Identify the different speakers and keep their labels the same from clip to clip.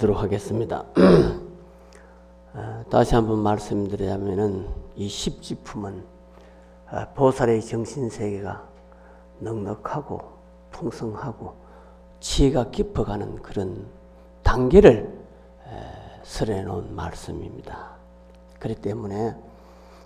Speaker 1: 하도록 하겠습니다. 다시 한번 말씀드리자면은 이 십지품은 보살의 정신세계가 넉넉하고 풍성하고 지혜가 깊어가는 그런 단계를 설해 놓은 말씀입니다. 그렇기 때문에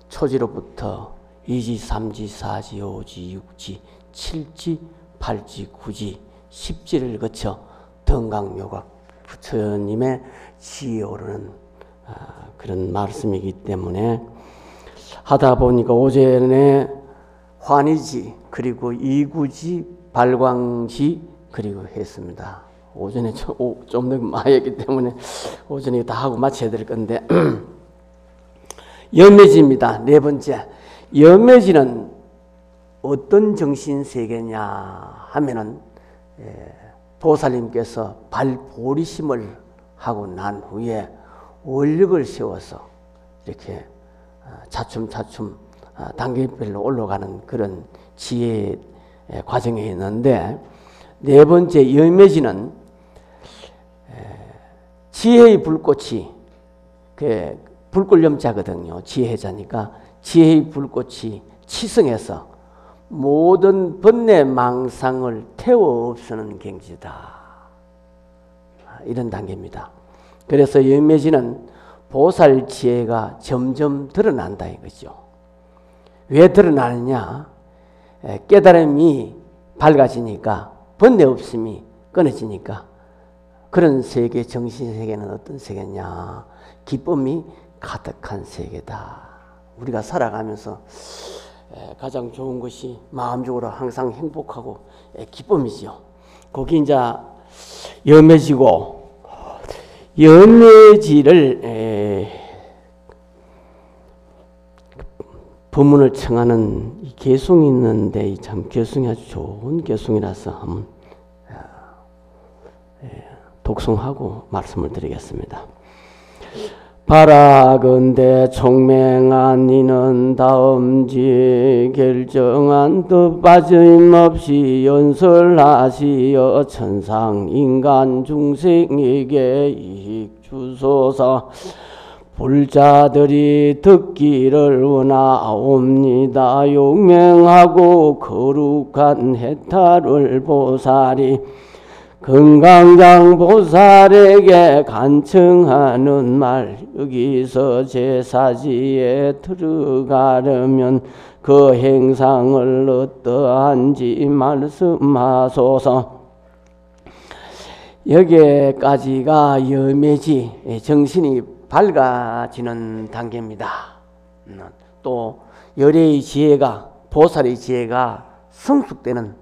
Speaker 1: 초지로부터 2지, 3지, 4지, 5지, 6지, 7지, 8지, 9지, 10지를 거쳐 등강묘각 부처님의 지혜에 오르는 그런 말씀이기 때문에 하다 보니까 오전에 환희지 그리고 이구지 발광지 그리고 했습니다. 오전에 좀 너무 많이 했기 때문에 오전에 다 하고 마쳐야 될 건데 염매지입니다. 네 번째, 염매지는 어떤 정신세계냐 하면은 보살님께서 발보리심을 하고 난 후에 원력을 세워서 이렇게 차츰차츰 단계별로 올라가는 그런 지혜 과정이 있는데, 네 번째 염매지는 지혜의 불꽃이 불꽃염자거든요. 지혜자니까 지혜의 불꽃이 치성해서 모든 번뇌 망상을 태워 없애는 경지다. 이런 단계입니다. 그래서 염매지는 보살 지혜가 점점 드러난다 이거죠. 왜 드러나느냐? 깨달음이 밝아지니까 번뇌 없음이 끊어지니까. 그런 세계, 정신세계는 어떤 세계냐? 기쁨이 가득한 세계다. 우리가 살아가면서 가장 좋은 것이 마음적으로 항상 행복하고 기쁨이죠. 거기 이제 염매지고, 염매지를 법문을 청하는 개송이 있는데 참 개송이 아주 좋은 개송이라서 한번 독송하고 말씀을 드리겠습니다. 바라건대 총맹한 이는 다음지 결정한 뜻 빠짐없이 연설하시어 천상 인간 중생에게 이익 주소서. 불자들이 듣기를 원하옵니다. 용맹하고 거룩한 해탈을 보살이 금강장 보살에게 간청하는 말, 여기서 제사지에 들어가려면 그 행상을 어떠한지 말씀하소서. 여기까지가 염매지, 정신이 밝아지는 단계입니다. 또 열애의 지혜가, 보살의 지혜가 성숙되는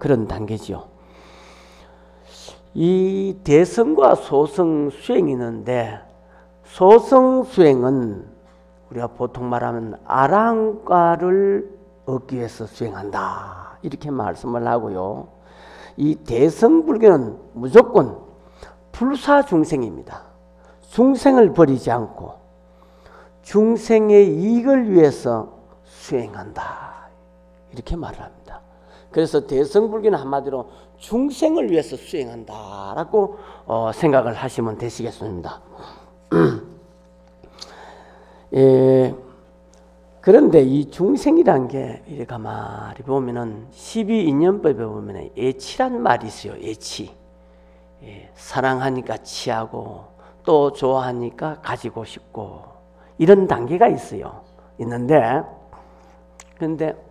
Speaker 1: 그런 단계지요. 이 대성과 소성 수행이 있는데, 소성 수행은 우리가 보통 말하면 아랑가를 얻기 위해서 수행한다 이렇게 말씀을 하고요. 이 대성불교는 무조건 불사중생입니다. 중생을 버리지 않고 중생의 이익을 위해서 수행한다 이렇게 말을 합니다. 그래서 대성불교는 한마디로 중생을 위해서 수행한다라고 생각을 하시면 되시겠습니다. 그런데 이 중생이란 게 이렇게 가만히 보면은 12인연법에 보면 애치란 말이 있어요. 애치. 사랑하니까 취하고 또 좋아하니까 가지고 싶고 이런 단계가 있어요. 있는데 그런데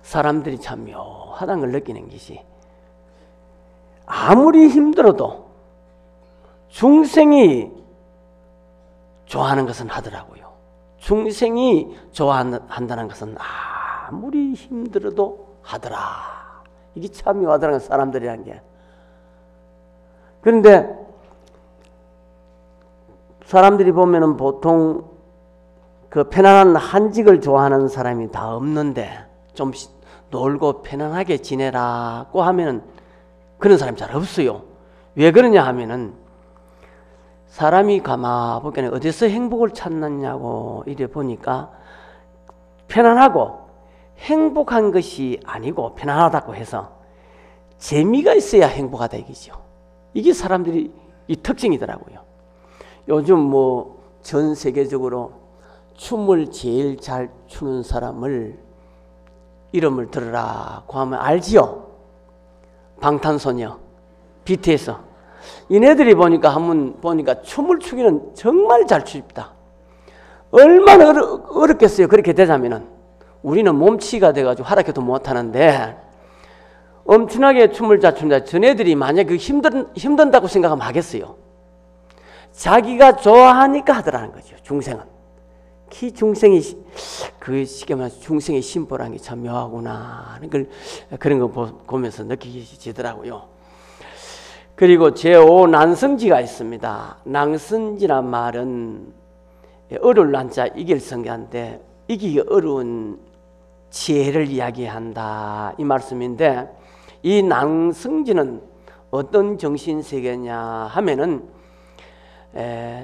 Speaker 1: 사람들이 참 묘하다는 걸 느끼는 것이, 아무리 힘들어도 중생이 좋아하는 것은 하더라고요. 중생이 좋아한다는 것은 아무리 힘들어도 하더라. 이게 참 묘하다는 사람들이란 게. 그런데 사람들이 보면은 보통 그 편안한 한직을 좋아하는 사람이 다 없는데, 좀 놀고 편안하게 지내라고 하면은 그런 사람이 잘 없어요. 왜 그러냐 하면은 사람이 가만 보기에는 어디서 행복을 찾느냐고 이래 보니까 편안하고 행복한 것이 아니고 편안하다고 해서 재미가 있어야 행복하다 이거죠. 이게 사람들이 이 특징이더라고요. 요즘 뭐 전 세계적으로 춤을 제일 잘 추는 사람을 이름을 들으라고 하면 알지요? 방탄소녀, BTS. 이네들이 보니까 한번 보니까 춤을 추기는 정말 잘 춥다. 얼마나 어렵겠어요. 그렇게 되자면은 우리는 몸치가 돼가지고 하락해도 못하는데 엄청나게 춤을 잘 춘다. 전애들이 만약 힘든다고 생각하면 하겠어요. 자기가 좋아하니까 하더라는 거죠. 중생은. 중생이 그 쉽게 말해서 중생의 심보라는 게 참 묘하구나 하는 걸 그런 거 보면서 느끼시더라고요. 그리고 제5 난성지가 있습니다. 난성지란 말은 어려울 난자 이길 성자인데 이기기 어려운 지혜를 이야기한다 이 말씀인데, 이 난성지는 어떤 정신세계냐 하면은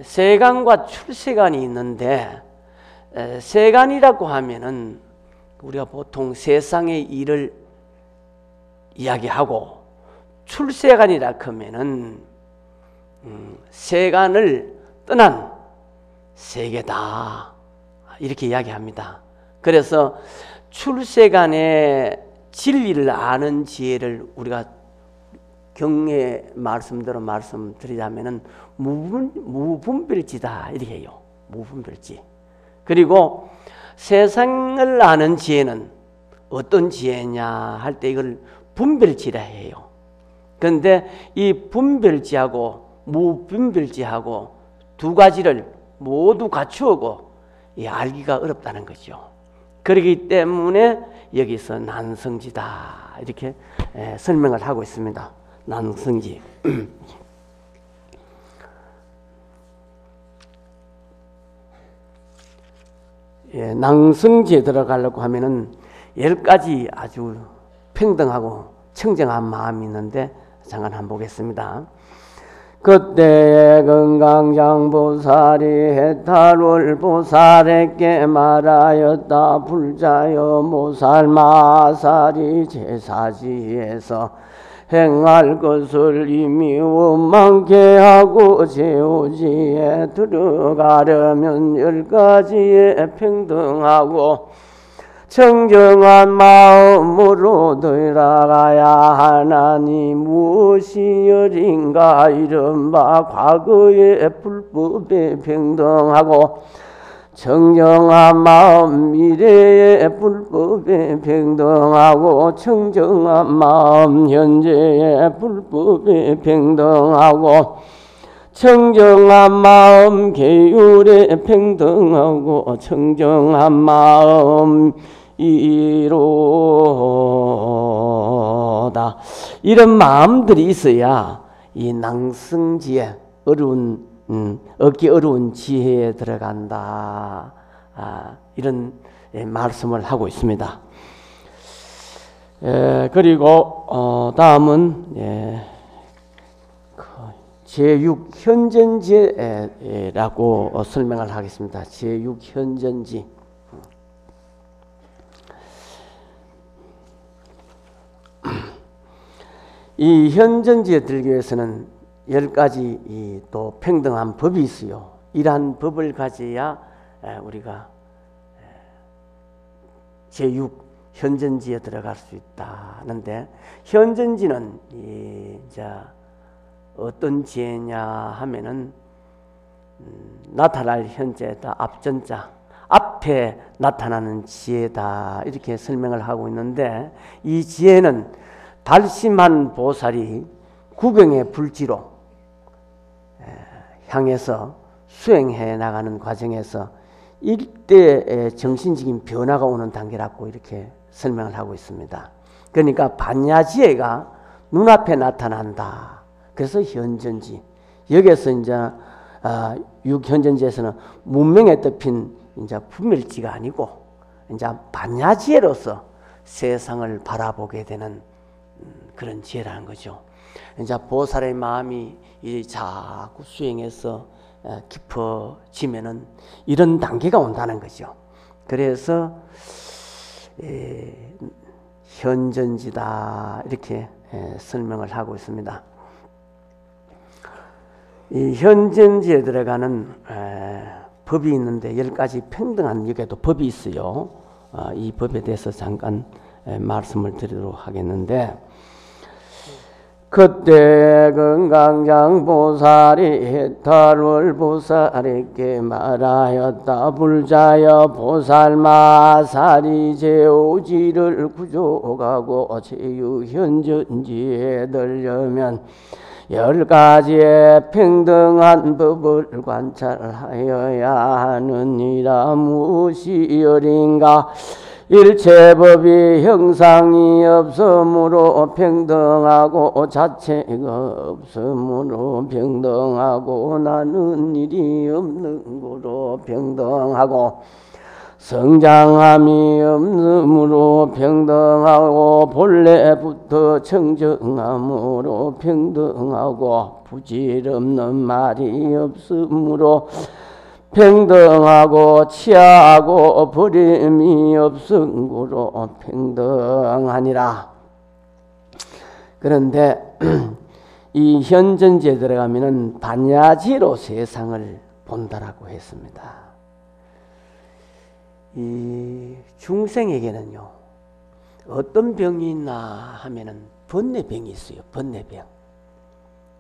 Speaker 1: 세간과 출세간이 있는데, 세간이라고 하면은 우리가 보통 세상의 일을 이야기하고, 출세간이라 하면은 세간을 떠난 세계다 이렇게 이야기합니다. 그래서 출세간의 진리를 아는 지혜를 우리가 경의 말씀대로 말씀드리자면은 무분별지다 이렇게 해요. 무분별지. 그리고 세상을 아는 지혜는 어떤 지혜냐 할 때 이걸 분별지라 해요. 그런데 이 분별지하고 무분별지하고 두 가지를 모두 갖추고 알기가 어렵다는 거죠. 그렇기 때문에 여기서 난성지다 이렇게 설명을 하고 있습니다. 난성지. 난성지에 들어가려고 하면은 10가지 아주 평등하고 청정한 마음이 있는데 잠깐 한번 보겠습니다. 그때에 건강장보살이 해탈을 보살에게 말하였다. 불자여 모살마살이 제사지에서 행할 것을 이미 원망케 하고 제오지에 들어가려면 10가지에 평등하고 청정한 마음으로 들어가야 하나니 무엇이 열인가. 이른바 과거의 불법에 평등하고 청정한 마음, 미래의 불법에 평등하고 청정한 마음, 현재의 불법에 평등하고 청정한 마음, 계율에 평등하고 청정한 마음 이로다. 이런 마음들이 있어야 이 낭성지에 얻기 어려운 지혜에 들어간다. 이런 말씀을 하고 있습니다. 그리고 다음은 제6현전지라고 설명을 하겠습니다. 제6현전지. 이 현전지에 들기 위해서는 10가지 또 평등한 법이 있어요. 이러한 법을 가져야 우리가 제6 현전지에 들어갈 수 있다는데, 현전지는 이제 어떤 지혜냐 하면은 나타날 현재다, 앞전자, 앞에 나타나는 지혜다 이렇게 설명을 하고 있는데, 이 지혜는 달심한 보살이 구경의 불지로 향해서 수행해 나가는 과정에서 일대의 정신적인 변화가 오는 단계라고 이렇게 설명을 하고 있습니다. 그러니까 반야지혜가 눈앞에 나타난다. 그래서 현전지. 여기에서 이제 6현전지에서는 문명에 덮인 이제 분별지가 아니고 이제 반야지혜로서 세상을 바라보게 되는 그런 지혜라는 거죠. 이제 보살의 마음이 자꾸 수행해서 깊어지면은 이런 단계가 온다는 거죠. 그래서 현전지다 이렇게 설명을 하고 있습니다. 이 현전지에 들어가는 법이 있는데 10가지 평등한 여기에도 법이 있어요. 이 법에 대해서 잠깐 말씀을 드리도록 하겠는데, 그때 건강장 보살이 해탈월 보살에게 말하였다. 불자여 보살마살이 제오지를 구족하고 제유현전지에 들려면 10가지의 평등한 법을 관찰하여야 하느니라. 무엇이여린가? 일체법이 형상이 없으므로 평등하고 자체가 없으므로 평등하고 나는 일이 없는 거로 평등하고 성장함이 없으므로 평등하고 본래부터 청정함으로 평등하고 부질없는 말이 없으므로 평등하고 치하고 버림이 없음으로 평등하니라. 그런데 이 현전지에 들어가면은 반야지로 세상을 본다라고 했습니다. 이 중생에게는요, 어떤 병이 있나 하면은 번뇌병이 있어요. 번뇌병.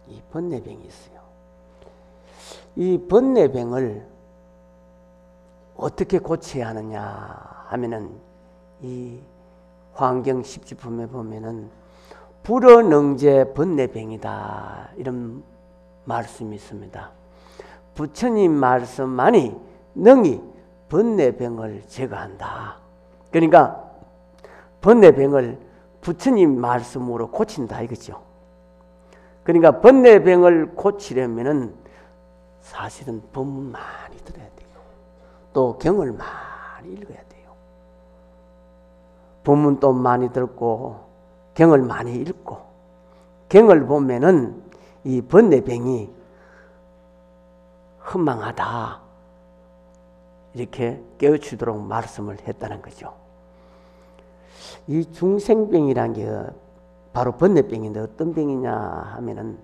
Speaker 1: 이 번뇌병이 있어요. 이 번뇌병을 어떻게 고쳐야 하느냐 하면은 이 환경 십지품에 보면은 불어능제 번뇌병이다 이런 말씀이 있습니다. 부처님 말씀만이 능히 번뇌병을 제거한다. 그러니까 번뇌병을 부처님 말씀으로 고친다 이거죠. 그러니까 번뇌병을 고치려면은 사실은 법문 많이 들어야 돼요. 또 경을 많이 읽어야 돼요. 법문도 많이 듣고 경을 많이 읽고 경을 보면은 이 번뇌병이 헌망하다 이렇게 깨우치도록 말씀을 했다는 거죠. 이 중생병이란 게 바로 번뇌병인데 어떤 병이냐 하면은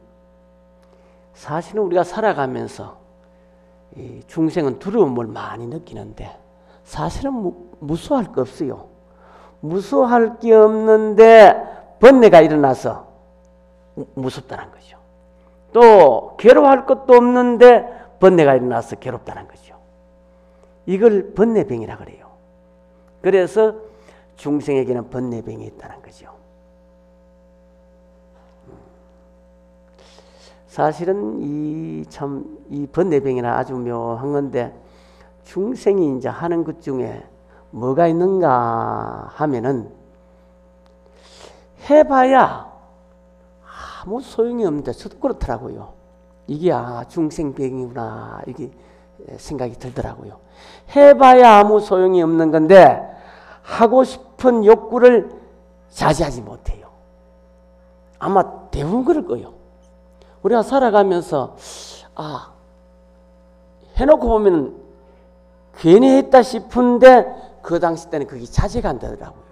Speaker 1: 사실은 우리가 살아가면서 이 중생은 두려움을 많이 느끼는데 사실은 무서워할 게 없어요. 무서워할 게 없는데 번뇌가 일어나서 무섭다는 거죠. 또 괴로워할 것도 없는데 번뇌가 일어나서 괴롭다는 거죠. 이걸 번뇌병이라 그래요. 그래서 중생에게는 번뇌병이 있다는 거죠. 사실은 이 번뇌병이나 아주 묘한 건데 중생이 이제 하는 것 중에 뭐가 있는가 하면은 해봐야 아무 소용이 없는데 저도 그렇더라고요. 이게 중생병이구나 이게 생각이 들더라고요. 해봐야 아무 소용이 없는 건데 하고 싶은 욕구를 자제하지 못해요. 아마 대부분 그럴 거예요. 우리가 살아가면서 해놓고 보면 괜히 했다 싶은데 그 당시 때는 그게 자제가 안 되더라고요.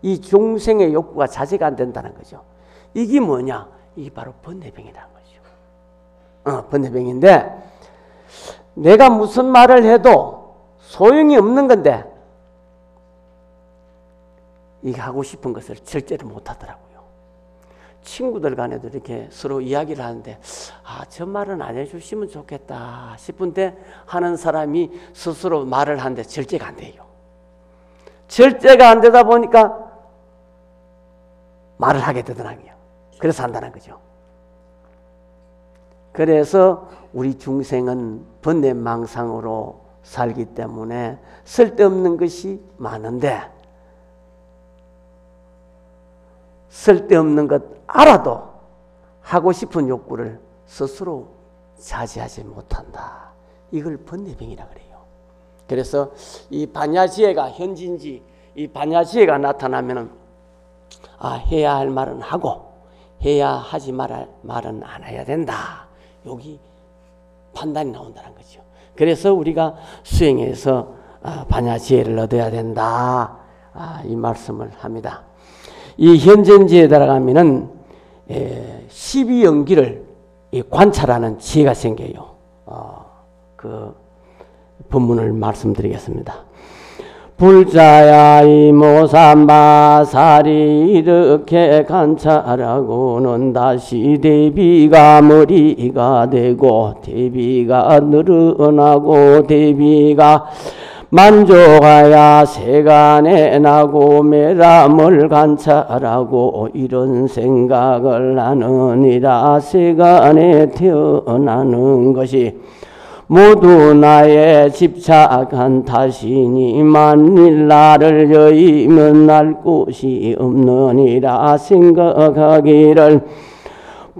Speaker 1: 이 중생의 욕구가 자제가 안 된다는 거죠. 이게 뭐냐? 이게 바로 번뇌병이라는 거죠. 번뇌병인데 내가 무슨 말을 해도 소용이 없는 건데 이게 하고 싶은 것을 절제를 못 하더라고요. 친구들 간에도 이렇게 서로 이야기를 하는데 저 말은 안 해주시면 좋겠다 싶은데 하는 사람이 스스로 말을 하는데 절제가 안 돼요. 절제가 안 되다 보니까 말을 하게 되더라고요. 그래서 한다는 거죠. 그래서 우리 중생은 번뇌망상으로 살기 때문에 쓸데없는 것이 많은데 쓸데없는 것 알아도 하고 싶은 욕구를 스스로 자제하지 못한다. 이걸 번뇌병이라 그래요. 그래서 이 반야지혜가 현진지 이 반야지혜가 나타나면은 해야 할 말은 하고 해야 하지 말할 말은 안 해야 된다. 여기 판단이 나온다는 거죠. 그래서 우리가 수행해서 반야지혜를 얻어야 된다. 이 말씀을 합니다. 이 현전지에 들어가면은 12연기를 이 관찰하는 지혜가 생겨요. 그 본문을 말씀드리겠습니다. 불자야 이모삼바살이 이렇게 관찰하고는 다시 대비가 머리가 되고 대비가 늘어나고 대비가 만족하야 세간에 나고 매람을 관찰하고 이런 생각을 하느니라. 세간에 태어나는 것이 모두 나의 집착한 탓이니 만일 나를 여의면 날 곳이 없느니라. 생각하기를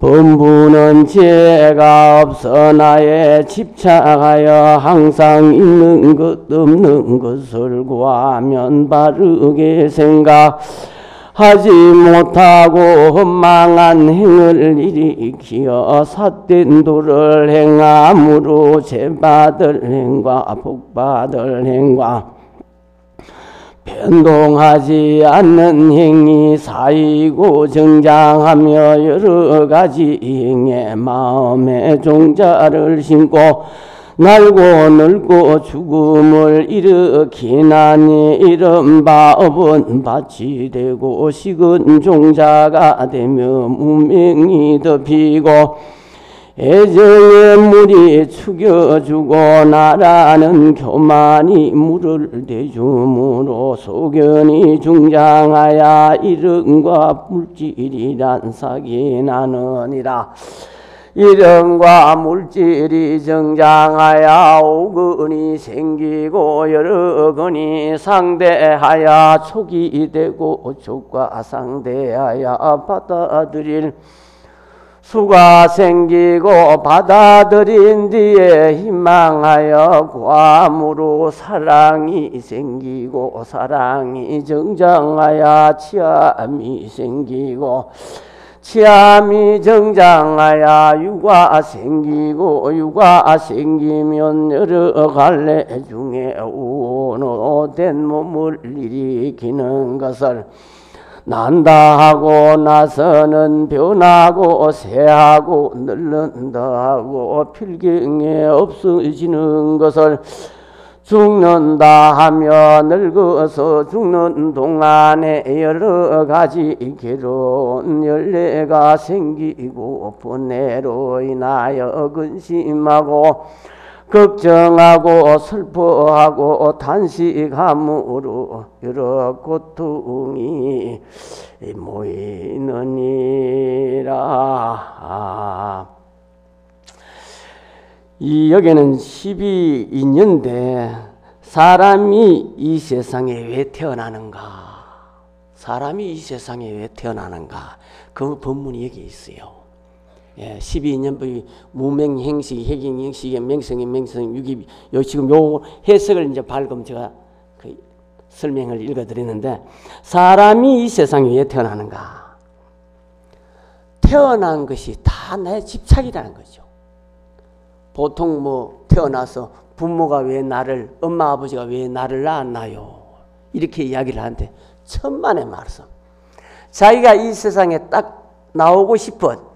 Speaker 1: 범부는 죄가 없어 나의 집착하여 항상 있는 것 없는 것을 구하면 바르게 생각하지 못하고 헛망한 행을 일으키어 삿된 도를 행함으로 죄받을 행과 복받을 행과 변동하지 않는 행위 사이고 정장하며 여러 가지 행에 마음의 종자를 심고 날고 늙고 죽음을 일으키나니 이런 바업은 밭이 되고 식은 종자가 되며 무명이 덮이고 애정의 물이 죽여주고 나라는 교만이 물을 대주므로 소견이 중장하여 이름과 물질이란 삭이 나느니라. 이름과 물질이 정장하여 오근이 생기고 여러 근이 상대하여 촉이 되고 촉과 상대하여 받아들일 수가 생기고 받아들인 뒤에 희망하여 구함으로 사랑이 생기고 사랑이 정장하여 치암이 생기고 치암이 정장하여 육아 생기고 육아 생기면 여러 갈래 중에 우노된 몸을 일으키는 것을 난다 하고 나서는 변하고 새하고 늙는다 하고 필경에 없어지는 것을 죽는다 하며 늙어서 죽는 동안에 여러 가지 괴로운 열매가 생기고 분해로 인하여 근심하고 걱정하고 슬퍼하고 탄식함으로 여러 고통이 모이느니라. 여기는 12인연인데 사람이 이 세상에 왜 태어나는가? 사람이 이 세상에 왜 태어나는가? 그 본문이 여기 있어요. 12인연법이 무명행식, 해경행식, 맹성의 맹성, 유기, 지금 요 해석을 이제 밝으면 제가 그 설명을 읽어드리는데, 사람이 이 세상에 왜 태어나는가? 태어난 것이 다 나의 집착이라는 거죠. 보통 뭐 태어나서 부모가 왜 나를, 엄마 아버지가 왜 나를 낳았나요? 이렇게 이야기를 하는데 천만의 말씀. 자기가 이 세상에 딱 나오고 싶은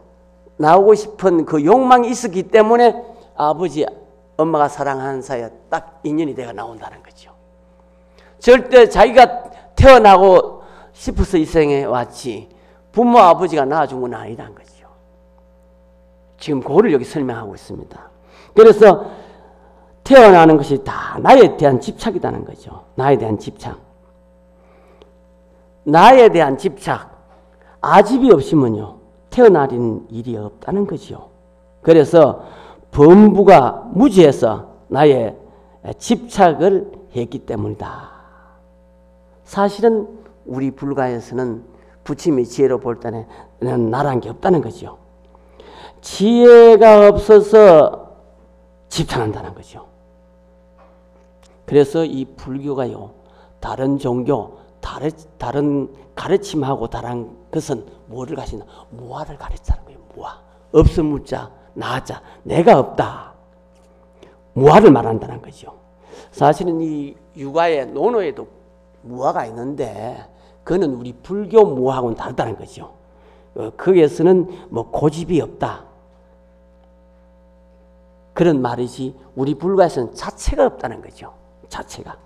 Speaker 1: 그 욕망이 있었기 때문에 아버지, 엄마가 사랑하는 사이에 딱 인연이 돼가 나온다는 거죠. 절대 자기가 태어나고 싶어서 이 세상에 왔지 부모 아버지가 낳아준 건 아니라는 거죠. 지금 그거를 여기 설명하고 있습니다. 그래서 태어나는 것이 다 나에 대한 집착이라는 거죠. 나에 대한 집착. 나에 대한 집착. 아집이 없으면요 태어나는 일이 없다는 거죠. 그래서 범부가 무지해서 나의 집착을 했기 때문이다. 사실은 우리 불가에서는 부처님의 지혜로 볼 때는 나란 게 없다는 거죠. 지혜가 없어서 집착한다는 거죠. 그래서 이 불교가요, 다른 종교, 다른 가르침하고 다른 것은 뭐를 가르치나? 무아를 가르치는 거예요. 무아. 없음 무자, 나자, 내가 없다. 무아를 말한다는 거죠. 사실은 이 육아의 논어에도 무아가 있는데 그는 우리 불교 무아하고는 다르다는 거죠. 거기에서는 뭐 고집이 없다. 그런 말이지 우리 불가에서는 자체가 없다는 거죠. 자체가.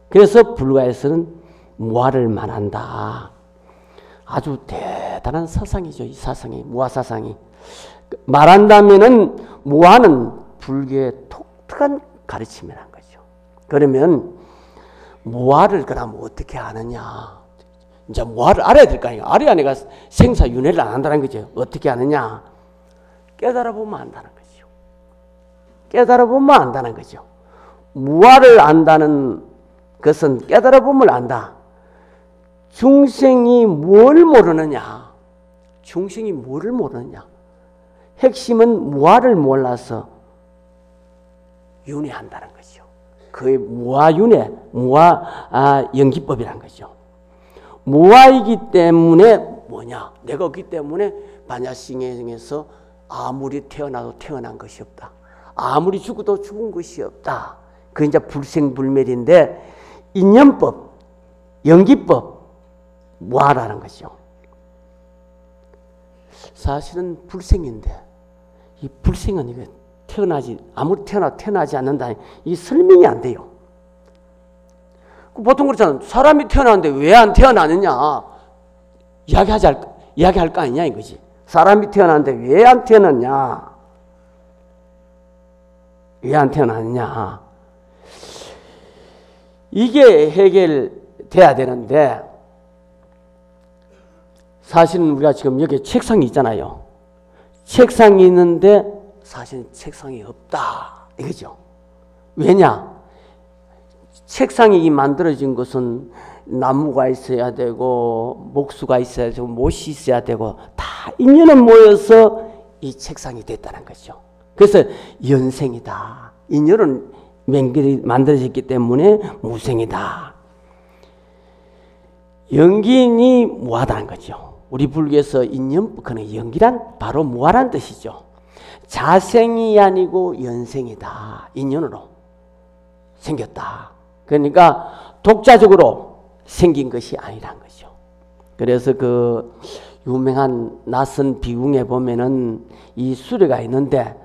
Speaker 1: 그래서 불가에서는 무아를 말한다. 아주 대단한 사상이죠. 이 사상이, 무아 사상이. 말한다면은 무아는 불교의 독특한 가르침이라는 거죠. 그러면 무아를 그럼 어떻게 아느냐? 이제 무아를 알아야 될 거 아니에요. 알아야 내가 생사윤회를 안 한다는 거죠. 어떻게 아느냐? 깨달아 보면 안다는 거죠. 깨달아 보면 안다는 거죠. 무아를 안다는 것은 깨달아 보면 안다. 중생이 뭘 모르느냐? 중생이 뭐를 모르느냐? 핵심은 무아를 몰라서 윤회한다는 거죠. 그게 무아윤회, 무아연기법이란 거죠. 무아이기 때문에 뭐냐? 내가 없기 때문에 반야싱에서 아무리 태어나도 태어난 것이 없다. 아무리 죽어도 죽은 것이 없다. 그게 이제 불생불멸인데 인연법, 연기법, 무아라는 거죠. 사실은 불생인데 이 불생은 이게 아무리 태어나지 않는다. 이 설명이 안 돼요. 보통 그렇잖아요. 사람이 태어나는데 왜 안 태어나느냐? 이야기할 거 아니냐 이거지. 사람이 태어나는데 왜 안 태어났냐? 왜 안 태어났냐? 이게 해결돼야 되는데 사실은 우리가 지금 여기 책상이 있잖아요. 책상이 있는데 사실은 책상이 없다 이거죠. 왜냐? 책상이 만들어진 것은 나무가 있어야 되고 목수가 있어야 되고 못이 있어야 되고 다 인연은 모여서 이 책상이 됐다는 거죠. 그래서 연생이다. 인연은 맹글이 만들어졌기 때문에 무생이다. 연기인이 무하다는 거죠. 우리 불교에서 인연법은 연기란 바로 무하란 뜻이죠. 자생이 아니고 연생이다. 인연으로 생겼다. 그러니까 독자적으로 생긴 것이 아니란 거죠. 그래서 그 유명한 낯선 비궁에 보면은 이 수레가 있는데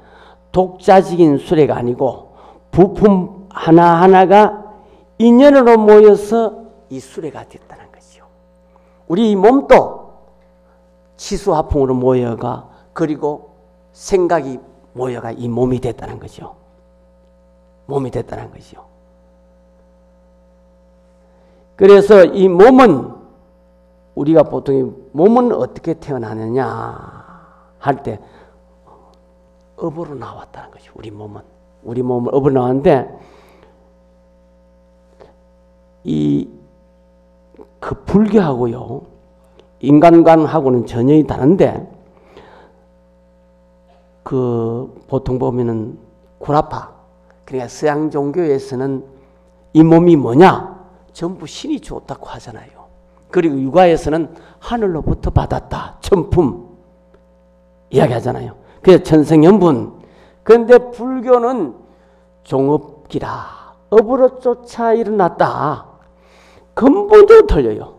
Speaker 1: 독자적인 수레가 아니고 부품 하나하나가 인연으로 모여서 이 수레가 됐다는 거죠. 우리 이 몸도 치수화풍으로 모여가 그리고 생각이 모여가 이 몸이 됐다는 거죠. 몸이 됐다는 거죠. 그래서 이 몸은 우리가 보통 몸은 어떻게 태어나느냐 할 때 업으로 나왔다는 거죠. 우리 몸은 업으로 나왔는데 그 불교하고요 인간관하고는 전혀 다른데 그 보통 보면은 구라파 그러니까 서양 종교에서는 이 몸이 뭐냐? 전부 신이 줬다고 하잖아요. 그리고 육아에서는 하늘로부터 받았다. 천품 이야기하잖아요. 그래서 천생연분. 그런데 불교는 종업기라. 업으로 쫓아 일어났다. 근본적으로 틀려요.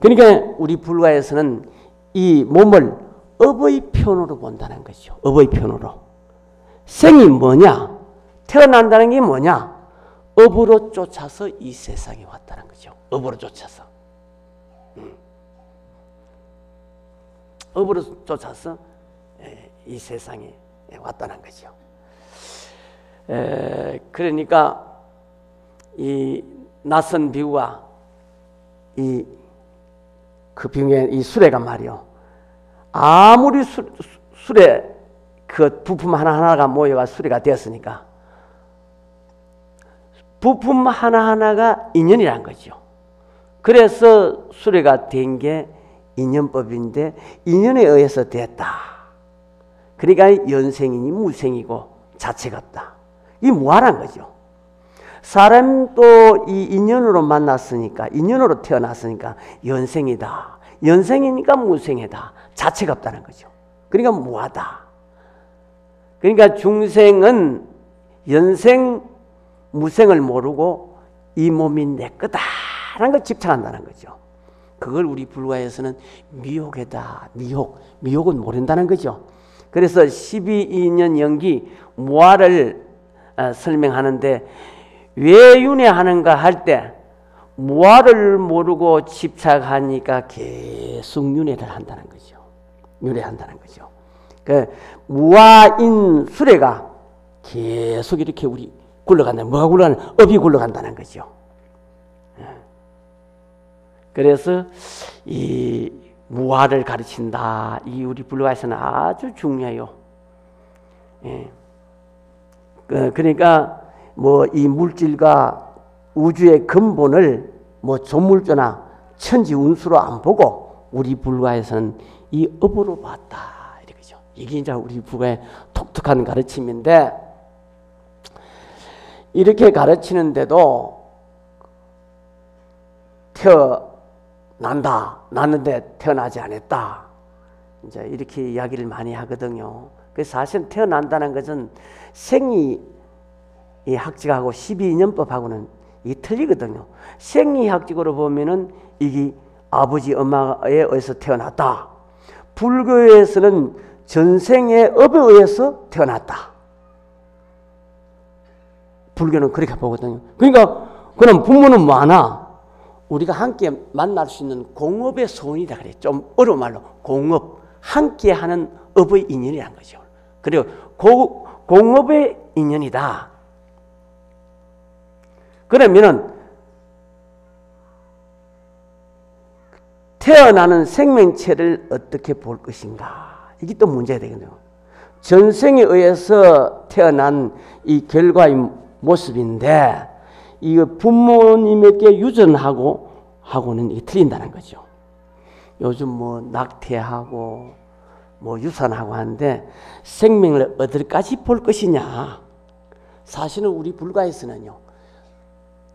Speaker 1: 그러니까 우리 불가에서는 이 몸을 업의 편으로 본다는 것이죠. 업의 편으로. 생이 뭐냐? 태어난다는 게 뭐냐? 업으로 쫓아서 이 세상에 왔다는 거죠. 업으로 쫓아서. 업으로 쫓아서 이 세상에 왔다는 거죠. 그러니까 이 낯선 비구가 그 비구의 이 수레가 말이요. 아무리 수레 그 부품 하나하나가 모여가 수레가 되었으니까 부품 하나하나가 인연이란 거죠. 그래서 수레가 된 게 인연법인데 인연에 의해서 됐다. 그러니까 연생이니 무생이고 자체가 없다. 이 무아란 거죠. 사람도 이 인연으로 만났으니까 인연으로 태어났으니까 연생이다. 연생이니까 무생이다. 자체가 없다는 거죠. 그러니까 무아다. 그러니까 중생은 연생 무생을 모르고 이 몸이 내 거다라는 걸 집착한다는 거죠. 그걸 우리 불가에서는 미혹이다. 미혹은 모른다는 거죠. 그래서 12인연 연기 무아를 설명하는데 왜 윤회하는가 할 때 무아를 모르고 집착하니까 계속 윤회를 한다는 거죠. 윤회한다는 거죠. 그 무아인 수레가 계속 이렇게 우리 굴러간다. 뭐가 굴러가는? 업이 굴러간다는 거죠. 그래서 이 무아를 가르친다. 이 우리 불가에서는 아주 중요해요. 예. 그러니까 뭐 이 물질과 우주의 근본을 뭐 조물주나 천지 운수로 안 보고 우리 불가에서는 이 업으로 봤다. 이렇게죠. 이게 이제 우리 불가의 독특한 가르침인데 이렇게 가르치는데도 났는데 태어나지 않았다. 이제 이렇게 이야기를 많이 하거든요. 그래서 사실 태어난다는 것은 생리 학직하고 12인연법하고는 이 틀리거든요. 생리학적으로 보면은 이게 아버지 엄마에 의해서 태어났다. 불교에서는 전생의 업에 의해서 태어났다. 불교는 그렇게 보거든요. 그러니까 그럼 부모는 뭐하나? 우리가 함께 만날 수 있는 공업의 소원이다 그래요. 좀 어려운 말로 공업, 함께 하는 업의 인연이라는 거죠. 그리고 공업의 인연이다. 그러면은 태어나는 생명체를 어떻게 볼 것인가? 이게 또 문제가 되거든요. 전생에 의해서 태어난 이 결과의 모습인데 이거 부모님에게 유전하고는 이게 틀린다는 거죠. 요즘 뭐 낙태하고 뭐 유산하고 하는데 생명을 어디까지 볼 것이냐? 사실은 우리 불가에서는요.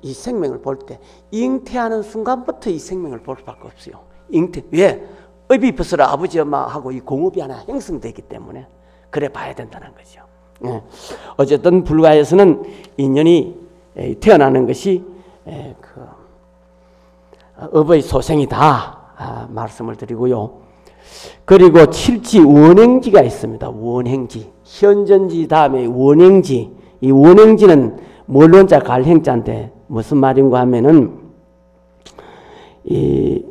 Speaker 1: 이 생명을 볼 때 잉태하는 순간부터 이 생명을 볼 수밖에 없어요. 잉태. 왜? 업이 벗어라 아버지 엄마하고 이 공업이 하나 형성되기 때문에 그래 봐야 된다는 거죠. 예. 어쨌든 불가에서는 인연이 태어나는 것이 그 업의 소생이다 말씀을 드리고요. 그리고 칠지 원행지가 있습니다. 원행지. 현전지 다음에 원행지. 이 원행지는 멀론자 갈행자인데 무슨 말인가 하면은 이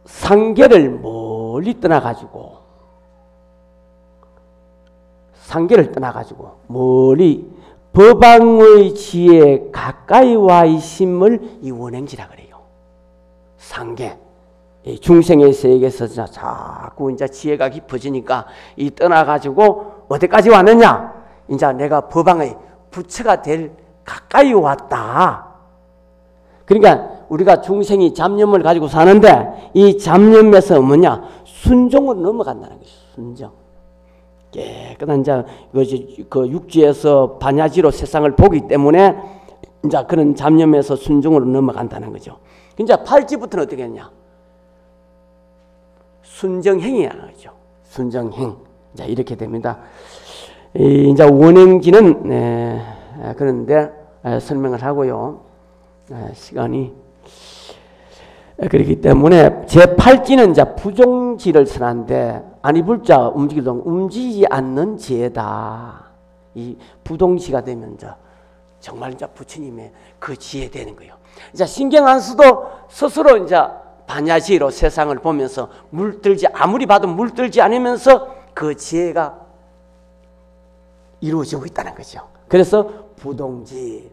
Speaker 1: 상계를 멀리 떠나가지고 멀리 법왕의 지에 가까이 와 있음을 이 원행지라 그래요. 상계. 중생의 세계에서 자꾸 이제 지혜가 깊어지니까 이 떠나가지고 어디까지 왔느냐? 이제 내가 법왕의 부처가 될 가까이 왔다. 그러니까 우리가 중생이 잡념을 가지고 사는데 이 잡념에서 뭐냐? 순종으로 넘어간다는 것이죠. 순종. 깨끗한 이제 그 육지에서 반야지로 세상을 보기 때문에 이제 그런 잡념에서 순종으로 넘어간다는 거죠. 이제 팔찌부터는 어떻게 했냐? 순정행이라는 거죠. 순정행. 자, 이렇게 됩니다. 이제 원행지는 그런데 설명을 하고요. 시간이 그렇기 때문에 제8지는 이제 부종지를 선한데 아니 불자 움직이지 않는 지혜다. 이 부동지가 되면 이제 정말 이제 부처님의 그 지혜 되는 거예요. 이제 신경안수도 스스로 이제 반야지로 세상을 보면서 아무리 봐도 물들지 않으면서 그 지혜가 이루어지고 있다는 거죠. 그래서 부동지.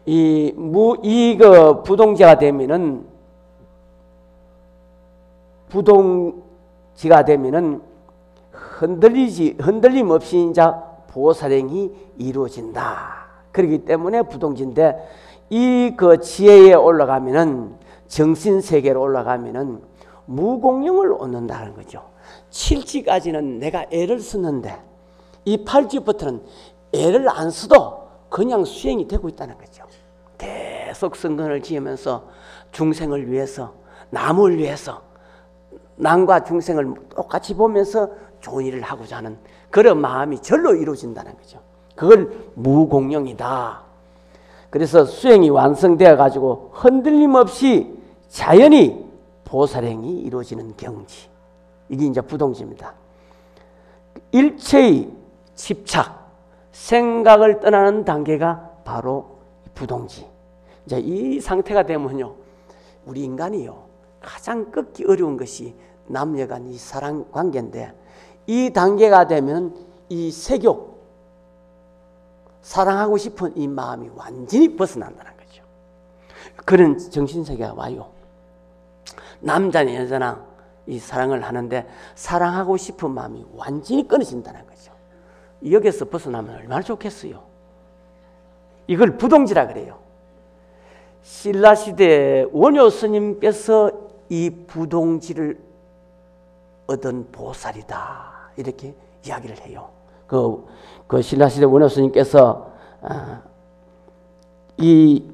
Speaker 1: 그 부동지가 되면은 흔들림 없이 이제 보살행이 이루어진다. 그렇기 때문에 부동지인데 이 그 지혜에 올라가면은 정신세계로 올라가면은 무공영을 얻는다는 거죠. 7지까지는 내가 애를 쓰는데 이 8지부터는 애를 안 써도 그냥 수행이 되고 있다는 거죠. 계속 성근을 지으면서 중생을 위해서 남을 위해서 남과 중생을 똑같이 보면서 좋은 일을 하고자 하는 그런 마음이 절로 이루어진다는 거죠. 그걸 무공영이다. 그래서 수행이 완성되어 가지고 흔들림 없이 자연히 보살행이 이루어지는 경지. 이게 이제 부동지입니다. 일체의 집착, 생각을 떠나는 단계가 바로 부동지. 이제 이 상태가 되면요, 우리 인간이요, 가장 끊기 어려운 것이 남녀 간 이 사랑 관계인데, 이 단계가 되면 이 색욕, 사랑하고 싶은 이 마음이 완전히 벗어난다는 거죠. 그런 정신세계가 와요. 남자나 여자나 이 사랑을 하는데 사랑하고 싶은 마음이 완전히 끊어진다는 거죠. 여기서 벗어나면 얼마나 좋겠어요. 이걸 부동지라 그래요. 신라시대 원효 스님께서 이 부동지를 얻은 보살이다, 이렇게 이야기를 해요. 그 신라시대 원효 스님께서 이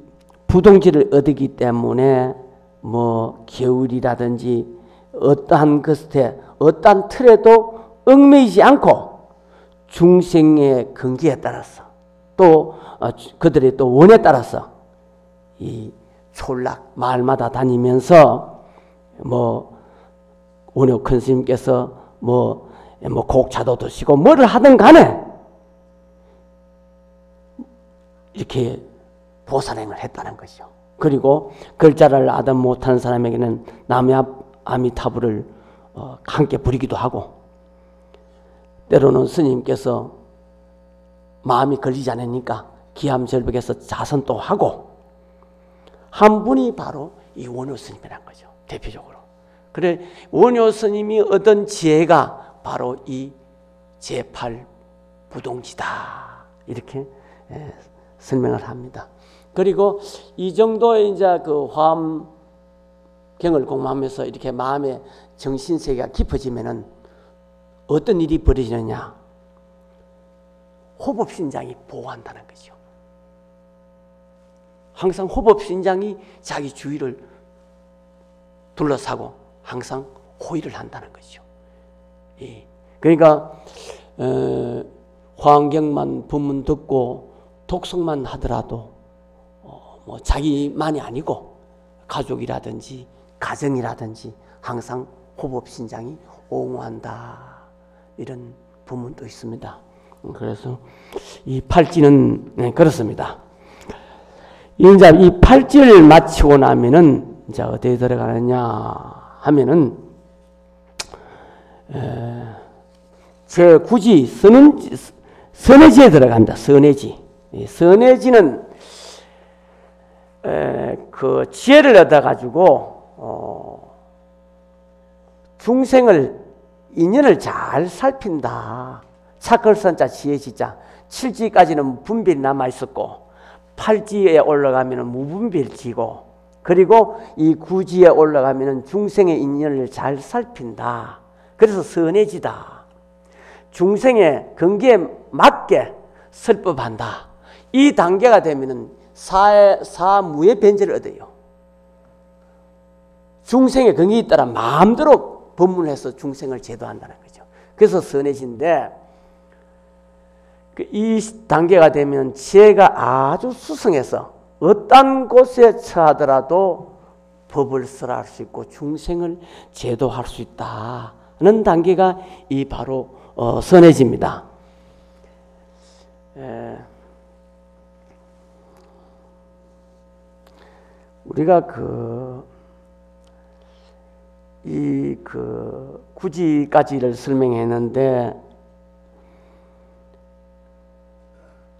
Speaker 1: 부동지를 얻었기 때문에 뭐 겨울이라든지 어떠한 것에 어떠한 틀에도 얽매이지 않고 중생의 근기에 따라서 또 그들의 또 원에 따라서 이 촌락 마을마다 다니면서 뭐 원효 큰 스님께서 뭐 곡차도 드시고 뭐를 하든 간에 이렇게 보살행을 했다는 것이죠. 그리고 글자를 아담 못하는 사람에게는 남의 아미타불을 함께 부리기도 하고, 때로는 스님께서 마음이 걸리지 않으니까 기암절벽에서 자선도 하고, 한 분이 바로 이 원효 스님이란 거죠. 대표적으로. 그래 원효 스님이 얻은 지혜가 바로 이 제8 부동지다, 이렇게 설명을 합니다. 그리고 이 정도의 이제 그 화엄경을 공부하면서 이렇게 마음의 정신세계가 깊어지면은 어떤 일이 벌어지느냐? 호법신장이 보호한다는 거죠. 항상 호법신장이 자기 주위를 둘러싸고 항상 호의를 한다는 거죠. 예. 그러니까 화엄경만 법문 듣고 독성만 하더라도 뭐 자기만이 아니고 가족이라든지 가정이라든지 항상 호법신장이 옹호한다, 이런 부문도 있습니다. 그래서 이 팔찌는 그렇습니다. 이제 이 팔찌를 마치고 나면은 이제 어디에 들어가느냐 하면은 제9지 선해지에 들어간다. 선해지. 선해지는 그 지혜를 얻어가지고 중생을 인연을 잘 살핀다. 착걸선자 지혜지자 7지까지는 분별이 남아있었고 8지에 올라가면 무분별지고, 그리고 이 9지에 올라가면 중생의 인연을 잘 살핀다. 그래서 선해지다. 중생의 근기에 맞게 설법한다. 이 단계가 되면 사무의 변제를 얻어요. 중생의 근기에 따라 마음대로 법문해서 중생을 제도한다는 거죠. 그래서 선해진데, 이 단계가 되면 지혜가 아주 수승해서 어떤 곳에 처하더라도 법을 설할 수 있고 중생을 제도할 수 있다는 단계가 이 바로 선해집니다. 우리가 이 구지까지를 설명했는데,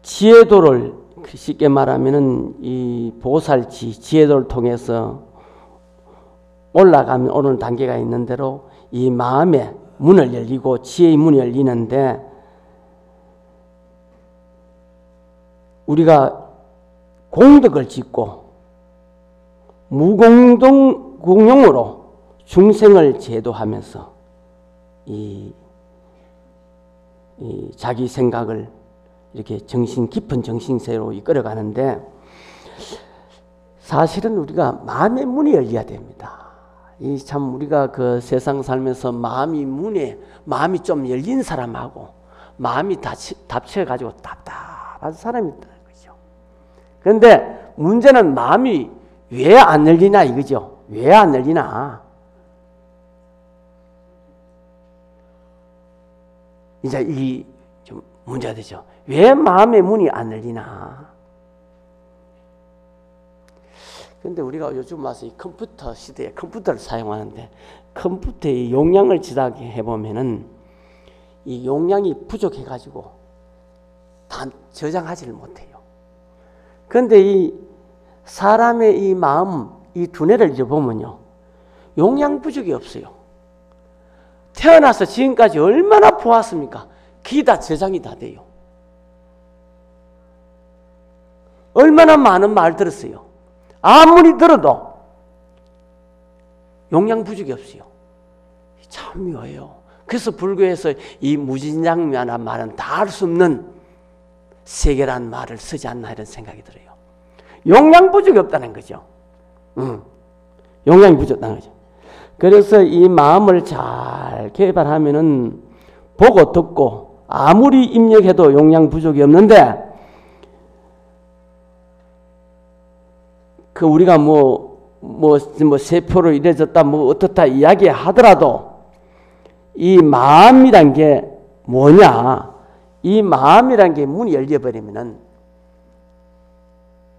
Speaker 1: 지혜도를 쉽게 말하면은 이 보살지 지혜도를 통해서 올라가면 오는 단계가 있는 대로 이 마음의 문을 열리고 지혜의 문이 열리는데, 우리가 공덕을 짓고 무공동공용으로 중생을 제도하면서 이 자기 생각을 이렇게 깊은 정신세로 이끌어가는데, 사실은 우리가 마음의 문이 열려야 됩니다. 이 참 우리가 그 세상 살면서 마음이 좀 열린 사람하고 마음이 닫혀가지고 답답한 사람이 있다는 거죠. 그런데 문제는 마음이 왜 안 열리나 이거죠. 왜 안 열리나? 이제 이 좀 문제가 되죠. 왜 마음의 문이 안 열리나? 근데 우리가 요즘 와서 이 컴퓨터 시대에 컴퓨터를 사용하는데 컴퓨터의 용량을 지나게 해보면은 이 용량이 부족해가지고 다 저장하지를 못해요. 그런데 이 사람의 이 마음, 이 두뇌를 읽어보면요, 용량 부족이 없어요. 태어나서 지금까지 얼마나 보았습니까? 그게 다 저장이 다 돼요. 얼마나 많은 말 들었어요. 아무리 들어도 용량 부족이 없어요. 참 묘해요. 그래서 불교에서 이 무진장미라는 말은 다 할 수 없는 세계란 말을 쓰지 않나 이런 생각이 들어요. 용량 부족이 없다는 거죠. 용량이 부족하다는 거죠. 그래서 이 마음을 잘 개발하면은 보고 듣고 아무리 입력해도 용량 부족이 없는데, 그 우리가 세포로 이래졌다 어떻다 이야기하더라도 이 마음이란 게 뭐냐? 이 마음이란 게 문이 열려버리면은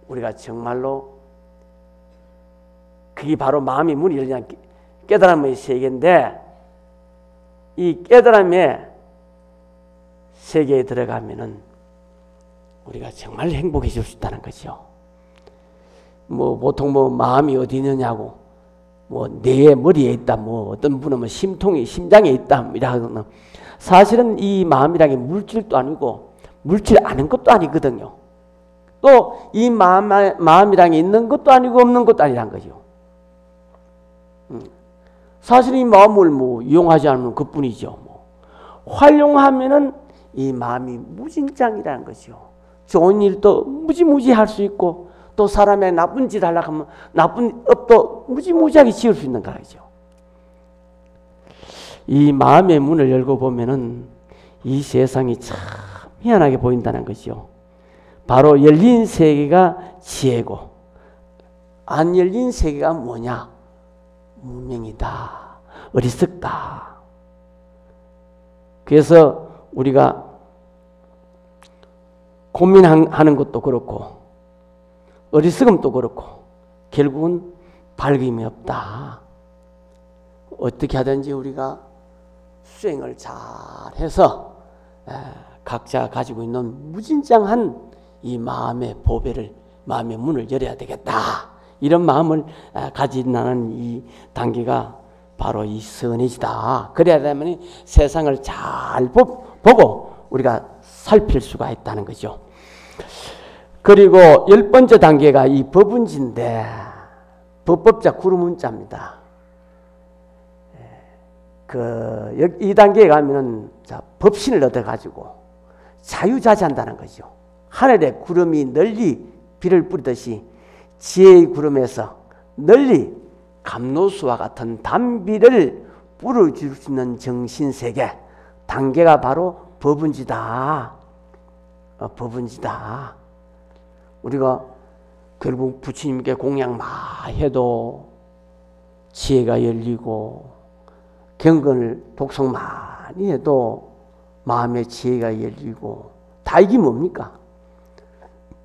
Speaker 1: 우리가 정말로 그게 바로 마음이 문이 열리는 깨달음의 세계인데, 이 깨달음의 세계에 들어가면은 우리가 정말 행복해질 수 있다는 거죠. 보통 마음이 어디 있느냐고, 뇌의 머리에 있다, 어떤 분은 심통이 심장에 있다, 이러거든요. 사실은 이 마음이라는 게 물질도 아니고, 물질 아닌 것도 아니거든요. 또 이 마음이라는 게 있는 것도 아니고, 없는 것도 아니란 거죠. 사실 이 마음을 이용하지 않으면 그뿐이죠. 활용하면은 이 마음이 무진장이라는 거죠. 좋은 일도 무지무지 할 수 있고, 또 사람의 나쁜 짓 하려고 하면 나쁜 업도 무지무지하게 지을 수 있는 거죠. 이 마음의 문을 열고 보면은 이 세상이 참 희한하게 보인다는 거죠. 바로 열린 세계가 지혜고, 안 열린 세계가 뭐냐? 무명이다, 어리석다. 그래서 우리가 고민하는 것도 그렇고 어리석음도 그렇고 결국은 밝음이 없다. 어떻게 하든지 우리가 수행을 잘 해서 각자 가지고 있는 무진장한 이 마음의 보배를, 마음의 문을 열어야 되겠다. 이런 마음을 가진다는 이 단계가 바로 이 선해지다. 그래야 되면 세상을 잘 보고 우리가 살필 수가 있다는 거죠. 그리고 10번째 단계가 이 법운지인데, 법법자 구루문자입니다. 이 단계에 가면은 법신을 얻어가지고 자유자재한다는 거죠. 하늘에 구름이 널리 비를 뿌리듯이 지혜의 구름에서 널리 감로수와 같은 단비를 뿌려줄 수 있는 정신세계 단계가 바로 법운지다. 법운지다. 우리가 결국 부처님께 공양 많이 해도 지혜가 열리고, 경건을 독성 많이 해도 마음의 지혜가 열리고, 다 이게 뭡니까?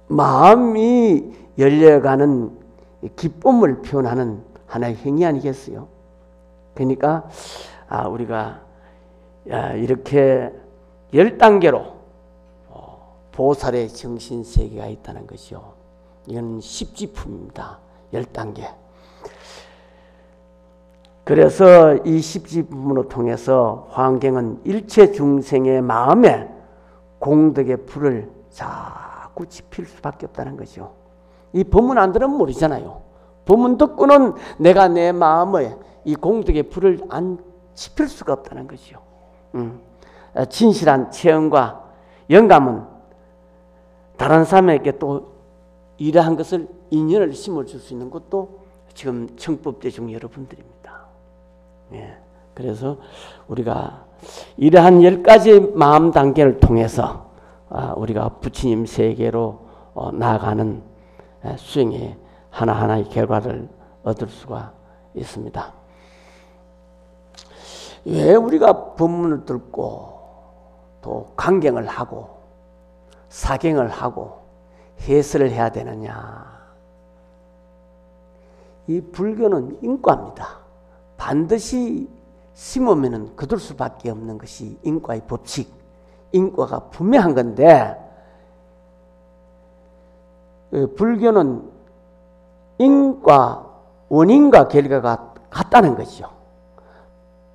Speaker 1: 마음이 열려가는 기쁨을 표현하는 하나의 행위 아니겠어요? 그러니까 우리가 이렇게 10단계로 보살의 정신세계가 있다는 것이요. 이건 십지품입니다. 10단계. 그래서 이 십지품으로 통해서 화엄경은 일체 중생의 마음에 공덕의 불을 자꾸 지필 수밖에 없다는 거죠. 이 법문 안 들으면 모르잖아요. 법문 듣고는 내가 내 마음에 이 공덕의 불을 안 지필 수가 없다는 거죠. 진실한 체험과 영감은 다른 사람에게 또 이러한 것을 인연을 심어줄 수 있는 것도 지금 청법대중 여러분들입니다. 예. 그래서 우리가 이러한 10가지 마음 단계를 통해서 우리가 부처님 세계로 나아가는 수행의 하나하나의 결과를 얻을 수가 있습니다. 왜 우리가 법문을 듣고 또 강경을 하고 사경을 하고 해설을 해야 되느냐? 이 불교는 인과입니다. 반드시 심으면 거둘 수밖에 없는 것이 인과의 법칙, 인과가 분명한 건데, 불교는 인과, 원인과 결과가 같다는 것이죠.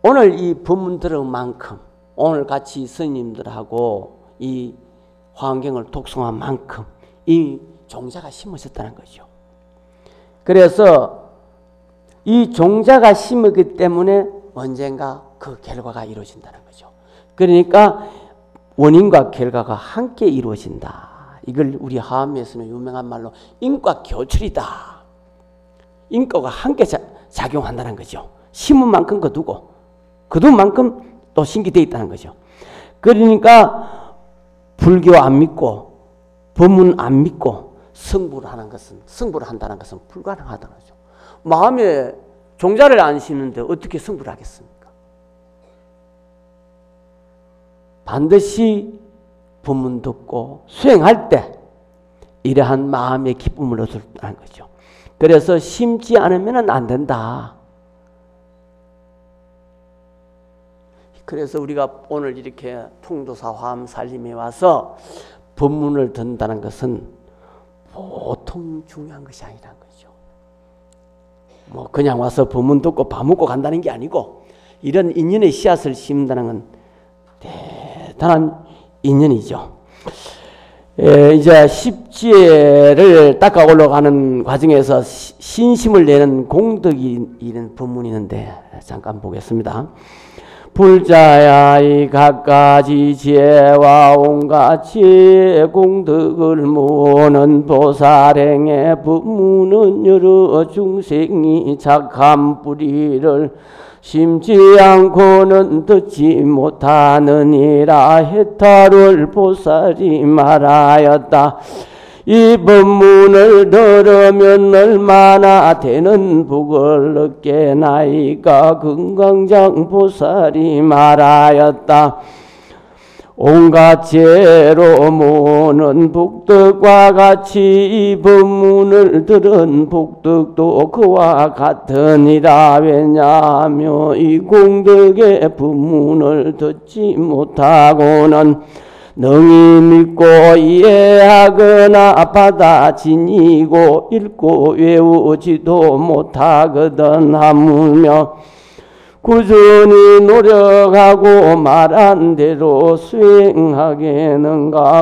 Speaker 1: 오늘 이 법문 들은 만큼, 오늘 같이 스님들하고 이 환경을 독송한 만큼 이 종자가 심어졌다는 거죠. 그래서 이 종자가 심었기 때문에 언젠가 그 결과가 이루어진다는 거죠. 그러니까 원인과 결과가 함께 이루어진다. 이걸 우리 하암에서는 유명한 말로 인과 교출이다. 인과가 함께 작용한다는 거죠. 심은 만큼 거두고 거둔 만큼 또 신기되어 있다는 거죠. 그러니까 불교 안 믿고 법문 안 믿고 승부를 한다는 것은 불가능하다는 거죠. 마음에 종자를 안 심는데 어떻게 승부를 하겠습니까? 반드시 법문 듣고 수행할 때 이러한 마음의 기쁨을 얻는다는 거죠. 그래서 심지 않으면 안 된다. 그래서 우리가 오늘 이렇게 통도사 화엄살림에 와서 법문을 듣는다는 것은 보통 중요한 것이 아니라는 거죠. 뭐 그냥 와서 법문 듣고 밥 먹고 간다는 게 아니고 이런 인연의 씨앗을 심는다는 건 대단한 인연이죠. 이제 십지혜를 닦아 올라가는 과정에서 신심을 내는 공덕이 이런 법문이 있는데 잠깐 보겠습니다. 불자야 이 갖가지 지혜와 온갖 지혜 공덕을 모으는 보살행의 법문은 여러 중생이 착한 뿌리를 심지 않고는 듣지 못하느니라 해탈을 보살이 말하였다. 이 법문을 들으면 얼마나 되는 복을 얻게나이까. 금강장 보살이 말하였다. 온갖 죄로 모는 복덕과 같이 이 법문을 들은 복덕도 그와 같으니라. 왜냐하며 이 공덕의 법문을 듣지 못하고는 능히 믿고 이해하거나 받아 지니고 읽고 외우지도 못하거든. 하물며 꾸준히 노력하고 말한 대로 수행하겠는가.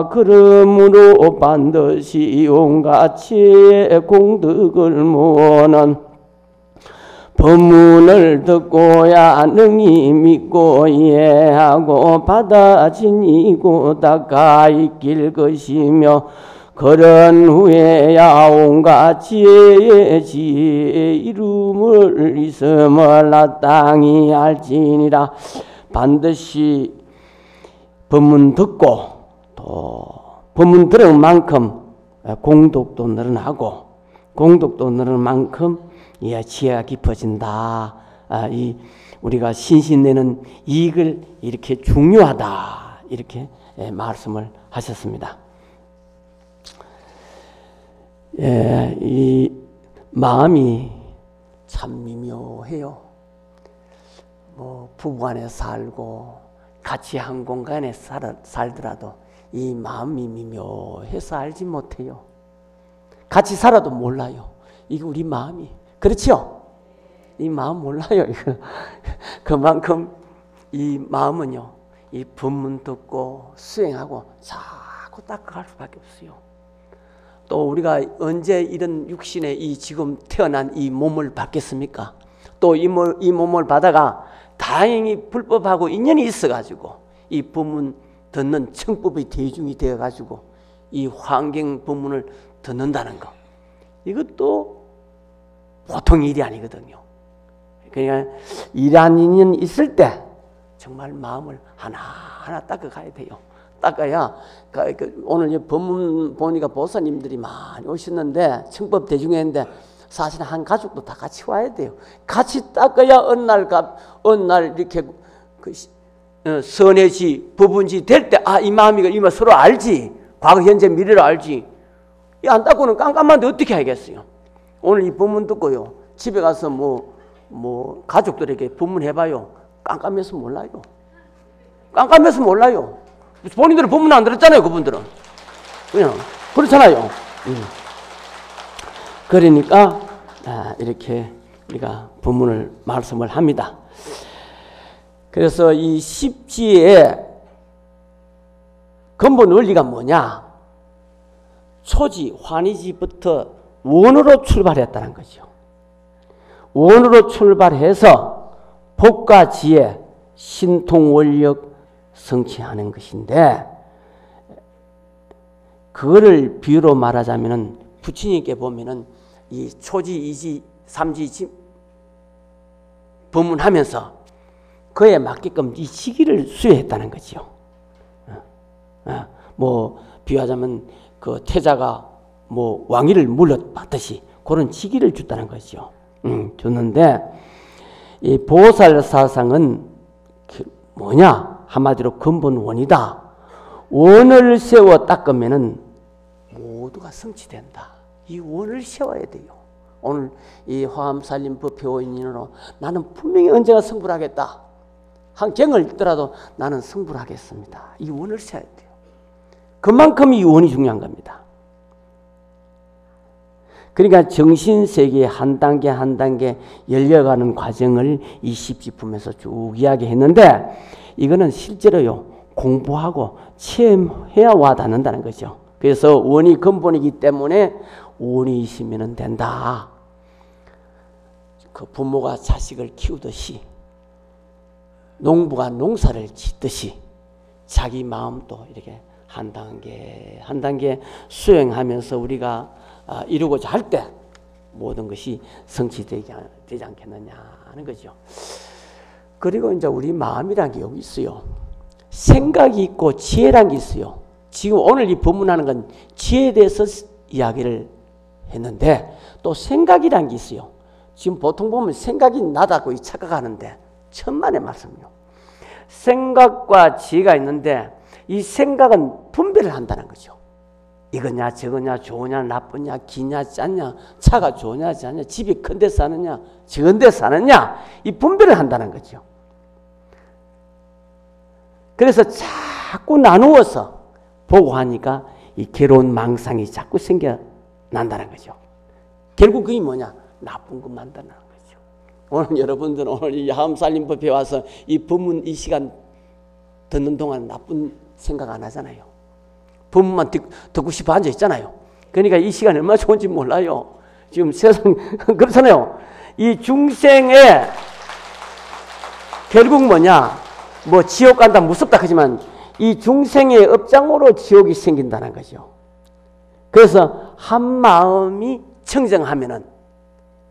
Speaker 1: 그러므로 반드시 온갖 지혜의 공덕을 모으는 법문을 듣고야 능히 믿고 이해하고 받아 지니고 닦아 익힐 것이며, 그런 후에야 온갖 지혜의 지혜의 이름을 있음을 나땅히 알지니라. 반드시 법문 듣고 또 법문 들은 만큼 공덕도 늘어나고, 공덕도 늘어난 만큼 지혜가 깊어진다. 우리가 신신내는 이익을 이렇게 중요하다. 이렇게 말씀을 하셨습니다. 이 마음이 참 미묘해요. 뭐 부부간에 살고 같이 한 공간에 살더라도 이 마음이 미묘해서 알지 못해요. 같이 살아도 몰라요. 이거 우리 마음이. 그렇죠? 이 마음 몰라요. 이거. 그만큼 이 마음은요, 이 법문 듣고 수행하고 자꾸 닦아갈 수밖에 없어요. 또 우리가 언제 이런 육신의 이 지금 태어난 이 몸을 받겠습니까? 또 이 몸을 받아가 다행히 불법하고 인연이 있어가지고 이 법문 듣는 청법의 대중이 되어가지고 이 환경 법문을 듣는다는 거, 이것도 보통 일이 아니거든요. 그러니까 이러한 인연이 있을 때 정말 마음을 하나하나 닦아가야 돼요. 닦아야, 오늘 법문 보니까 보사님들이 많이 오셨는데, 청법 대중회인데 사실 한 가족도 다 같이 와야 돼요. 같이 닦아야 어느 날 이렇게 선해지, 법은지 될 때, 이 마음이 이마 서로 알지. 과거, 현재, 미래를 알지. 안 닦고는 깜깜한데 어떻게 알겠어요? 오늘 이 법문 듣고요. 집에 가서 가족들에게 법문해봐요. 깜깜해서 몰라요. 깜깜해서 몰라요. 본인들은 법문 안 들었잖아요, 그분들은. 그냥, 그렇잖아요. 그러니까, 이렇게 우리가 법문을, 말씀을 합니다. 그래서 이 십지의 근본 원리가 뭐냐? 초지, 환희지부터 원으로 출발했다는 거죠. 원으로 출발해서 복과 지혜, 신통원력 성취하는 것인데, 그거를 비유로 말하자면은 부처님께 보면은 이 초지, 이지, 삼지 법문하면서 그에 맞게끔 이 시기를 수여했다는 거죠. 비유하자면 그 태자가 왕위를 물려받듯이 그런 시기를 줬다는 거죠. 줬는데 이 보살 사상은 뭐냐? 한마디로 근본 원이다. 원을 세워 닦으면은 모두가 성취된다. 이 원을 세워야 돼요. 오늘 이 화엄살림법 배워인으로 나는 분명히 언젠가 성불하겠다. 한 경을 읽더라도 나는 성불하겠습니다. 이 원을 세워야 돼요. 그만큼 이 원이 중요한 겁니다. 그러니까 정신세계에 한 단계 한 단계 열려가는 과정을 이 십지품에서 쭉 이야기했는데, 이거는 실제로요, 공부하고 체험해야 와닿는다는 거죠. 그래서 원이 근본이기 때문에 원이 있으면 된다. 그 부모가 자식을 키우듯이, 농부가 농사를 짓듯이 자기 마음도 이렇게 한 단계 한 단계 수행하면서 우리가 이루고자 할 때 모든 것이 성취되지 않겠느냐 하는 거죠. 그리고 이제 우리 마음이란 게 여기 있어요. 생각이 있고 지혜란 게 있어요. 지금 오늘 이 법문하는 건 지혜에 대해서 이야기를 했는데, 또 생각이란 게 있어요. 지금 보통 보면 생각이 나다고 착각하는데 천만의 말씀이요. 생각과 지혜가 있는데 이 생각은 분별을 한다는 거죠. 이거냐 저거냐, 좋으냐 나쁘냐, 기냐 짰냐, 차가 좋으냐 짜냐, 집이 큰 데 사느냐 적은 데 사느냐, 이 분별을 한다는 거죠. 그래서 자꾸 나누어서 보고 하니까 이 괴로운 망상이 자꾸 생겨난다는 거죠. 결국 그게 뭐냐? 나쁜 것 만든다는 거죠. 오늘 여러분들은 오늘 이 화엄살림법에 와서 이 법문 이 시간 듣는 동안 나쁜 생각 안 하잖아요. 법문만 듣고 싶어 앉아 있잖아요. 그러니까 이 시간이 얼마나 좋은지 몰라요. 지금 세상 그렇잖아요. 이 중생의 결국 뭐냐? 지옥 간다 무섭다 하지만 이 중생의 업장으로 지옥이 생긴다는 거죠. 그래서 한 마음이 청정하면은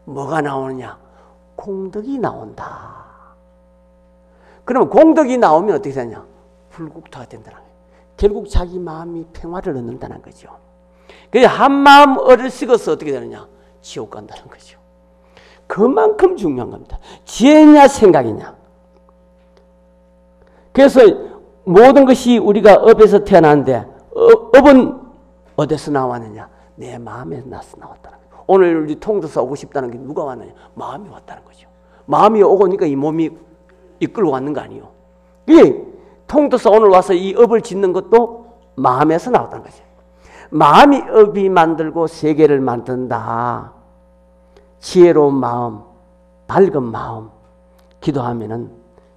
Speaker 1: 뭐가 나오느냐? 공덕이 나온다. 그러면 공덕이 나오면 어떻게 되냐? 불국토가 된다는 거예요. 결국 자기 마음이 평화를 얻는다는 거죠. 그래서 한 마음 얻으시고서 어떻게 되느냐? 지옥 간다는 거죠. 그만큼 중요한 겁니다. 지혜냐 생각이냐. 그래서 모든 것이 우리가 업에서 태어났는데 업은 어디서 나왔느냐? 내 마음에서 나왔다는 거예요. 오늘 우리 통도사 오고 싶다는 게 누가 왔느냐? 마음이 왔다는 거죠. 마음이 오고니까 이 몸이 이끌고 왔는 거 아니에요. 이 통도사 오늘 와서 이 업을 짓는 것도 마음에서 나왔다는 거죠. 마음이 업이 만들고 세계를 만든다. 지혜로운 마음, 밝은 마음, 기도하면은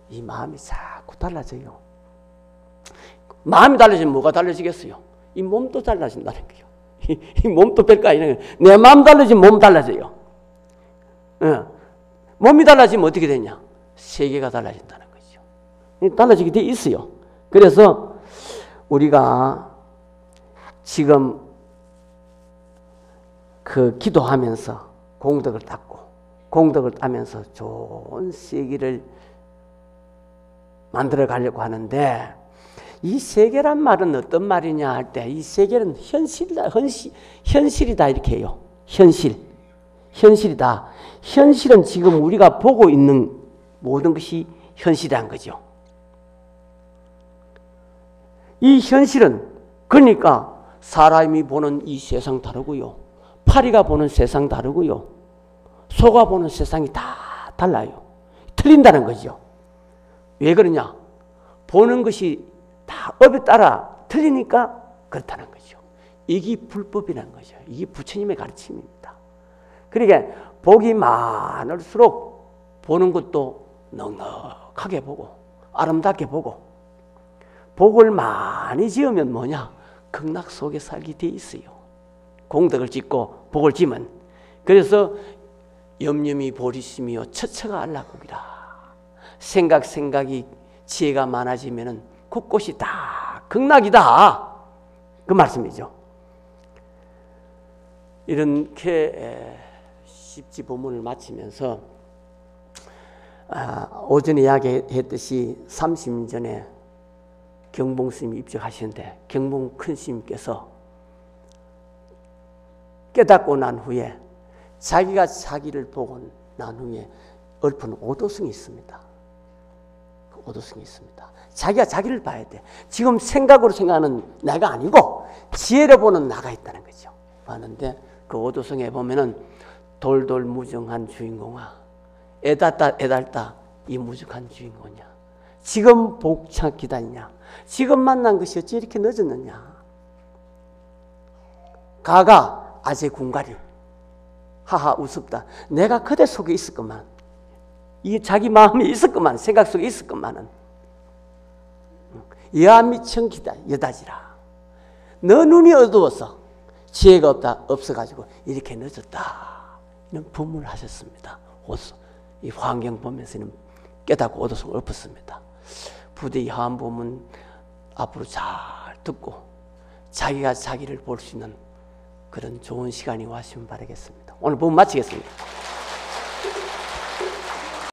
Speaker 1: 이 마음이 자꾸 달라져요. 마음이 달라지면 뭐가 달라지겠어요? 이 몸도 달라진다는 거예요. 이 몸도 별거 아니에요. 내 마음 달라지면 몸 달라져요. 몸이 달라지면 어떻게 되냐? 세계가 달라진다는 거죠. 달라지게 돼 있어요. 그래서 우리가 지금 그 기도하면서 공덕을 닦고 공덕을 따면서 좋은 세계를 만들어 가려고 하는데, 이 세계란 말은 어떤 말이냐 할 때 이 세계는 현실이다 이렇게 해요. 현실이다. 현실은 지금 우리가 보고 있는 모든 것이 현실이란 거죠. 이 현실은 그러니까 사람이 보는 이 세상 다르고요. 파리가 보는 세상 다르고요. 소가 보는 세상이 다 달라요. 틀린다는 거죠. 왜 그러냐? 보는 것이 다 업에 따라 틀리니까 그렇다는 거죠. 이게 불법이라는 거죠. 이게 부처님의 가르침입니다. 그러니까 복이 많을수록 보는 것도 넉넉하게 보고 아름답게 보고, 복을 많이 지으면 뭐냐? 극락 속에 살게 돼 있어요. 공덕을 짓고 복을 지면. 그래서 염염이 보리심이요 처처가 알라국이라. 생각이 지혜가 많아지면은 곳곳이 다 극락이다. 그 말씀이죠. 이렇게 십지 본문을 마치면서 오전에 이야기했듯이 30년 전에 경봉 스님이 입적하시는데, 경봉 큰 스님께서 깨닫고 난 후에 자기가 자기를 보고 난 후에 읊은 오도승이 있습니다. 그 오도승이 있습니다. 자기가 자기를 봐야 돼. 지금 생각으로 생각하는 나가 아니고 지혜로 보는 나가 있다는 거죠. 봤는데 그 오도승에 보면은 돌돌 무정한 주인공아, 애달다 이 무정한 주인공이냐, 지금 복창 기다리냐, 지금 만난 것이 어찌 이렇게 늦었느냐, 가가 아재 군가리 하하 우습다. 내가 그대 속에 있었건만, 이 자기 마음이 있었건만, 생각 속에 있었건만은 여한미청 기다 여다지라. 너 눈이 어두워서 지혜가 없어가지고 이렇게 늦었다. 이런 분문을 하셨습니다. 이 환경 보면서는 깨닫고 오도승을 엎었습니다. 부디 이 한부문 앞으로 잘 듣고 자기가 자기를 볼 수 있는 그런 좋은 시간이 왔으면 바라겠습니다. 오늘 본문 마치겠습니다.